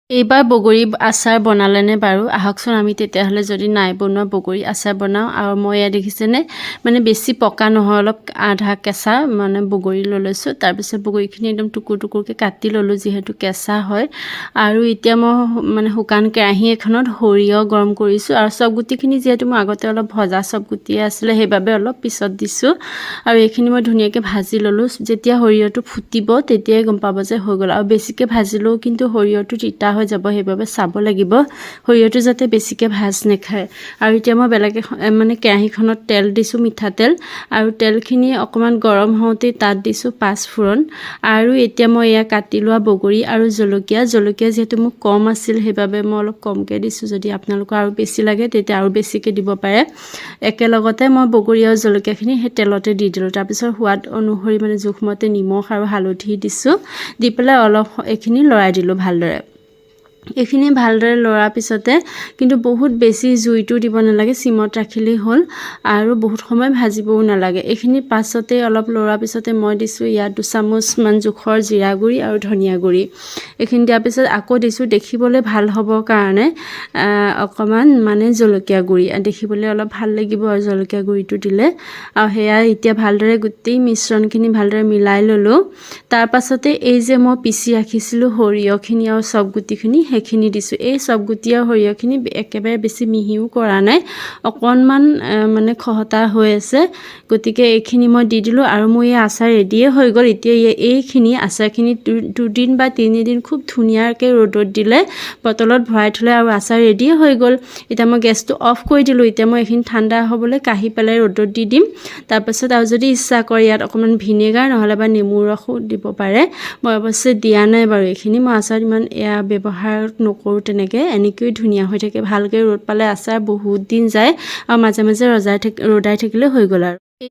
এইবাৰ বগৰী আচাৰ বনালেনে বাৰু আহকচোন আমি তেতিয়াহ'লে যদি নাই বনোৱা বগৰী আচাৰ বনাওঁ। আৰু মই এয়া দেখিছেনে মানে বেছি পকা নহয়, অলপ আধা কেঁচা মানে বগৰী লৈ লৈছোঁ। তাৰপিছত বগৰীখিনি একদম টুকুৰ টুকুৰকৈ কাটি ল'লোঁ যিহেতু কেঁচা হয়। আৰু এতিয়া মই মানে শুকান কেৰাহী এখনত সৰিয়হ গৰম কৰিছোঁ। আৰু চব গুটিখিনি যিহেতু মই আগতে অলপ ভজা চব গুটিয়ে আছিলে সেইবাবে অলপ পিছত দিছোঁ। আৰু এইখিনি মই ধুনীয়াকৈ ভাজি ল'লোঁ। যেতিয়া সৰিয়হটো ফুটিব তেতিয়াই গম পাব যে হৈ গ'ল। আৰু বেছিকৈ ভাজিলেও কিন্তু সৰিয়হটো তিতা হৈ যাব, সেইবাবে চাব লাগিব সৰিয়হটো যাতে বেছিকৈ ভাজ নাখায়। আৰু এতিয়া মই বেলেগ মানে কেৰাহীখনত তেল দিছোঁ, মিঠাতেল। আৰু তেলখিনি অকণমান গৰম হওঁতেই তাত দিছোঁ পাঁচফোৰণ। আৰু এতিয়া মই এয়া কাটি লোৱা বগৰী আৰু জলকীয়া যিহেতু মোক কম আছিল সেইবাবে মই অলপ কমকৈ দিছোঁ। যদি আপোনালোকৰ আৰু বেছি লাগে তেতিয়া আৰু বেছিকৈ দিব পাৰে। একেলগতে মই বগৰী আৰু জলকীয়াখিনি সেই তেলতে দি দিলোঁ। তাৰপিছত সোৱাদ অনুসৰি মানে জোখমতে নিমখ আৰু হালধি দিছোঁ, দি পেলাই অলপ এইখিনি লৰাই দিলোঁ ভালদৰে। এইখিনি ভালদৰে লৰাৰ পিছতে কিন্তু বহুত বেছি জুইটো দিব নালাগে, চিমত ৰাখিলেই হ'ল। আৰু বহুত সময় ভাজিবও নালাগে। এইখিনি পাছতে অলপ লৰাৰ পিছতে মই দিছোঁ ইয়াত 2 চামুচমান জোখৰ জিৰা গুড়ি আৰু ধনিয়া গুড়ি। এইখিনি দিয়াৰ পিছত আকৌ দিছোঁ দেখিবলৈ ভাল হ'বৰ কাৰণে অকণমান মানে জলকীয়া গুড়ি, দেখিবলৈ অলপ ভাল লাগিব আৰু জলকীয়া গুড়িটো দিলে। আৰু সেয়া এতিয়া ভালদৰে গোটেই মিশ্ৰণখিনি ভালদৰে মিলাই ল'লোঁ। তাৰ পাছতে এই যে মই পিচি ৰাখিছিলোঁ সৰিয়হখিনি আৰু চব গুটিখিনি সেইখিনি দিছোঁ। এই চব গুটি আৰু সৰিয়হখিনি একেবাৰে বেছি মিহিও কৰা নাই, অকণমান মানে খহটা হৈ আছে। গতিকে এইখিনি মই দি দিলোঁ আৰু মোৰ এই আচাৰ ৰেডিয়ে হৈ গ'ল। এতিয়া এইখিনি আচাৰখিনি 2 দিন বা 3 দিন খুব ধুনীয়াকৈ ৰ'দত দিলে বটলত ভৰাই থ'লে আৰু আচাৰ ৰেডিয়ে হৈ গ'ল। এতিয়া মই গেছটো অফ কৰি দিলোঁ। এতিয়া মই এইখিনি ঠাণ্ডা হ'বলৈ কাঢ়ি পেলাই ৰ'দত দি দিম। তাৰপাছত আৰু যদি ইচ্ছা কৰে ইয়াত অকণমান ভিনেগাৰ নহ'লে বা নেমুৰ ৰসো দিব পাৰে। মই অৱশ্যে দিয়া নাই বাৰু, এইখিনি মই আচাৰত ইমান এয়া ব্যৱহাৰ নকৰোঁ তেনেকৈ। এনেকৈয়ে ধুনীয়া হৈ থাকে, ভালকৈ ৰ'দ পালে আচাৰ বহুত দিন যায়। আৰু মাজে মাজে ৰদাই থাকিলে হৈ গ'ল আৰু।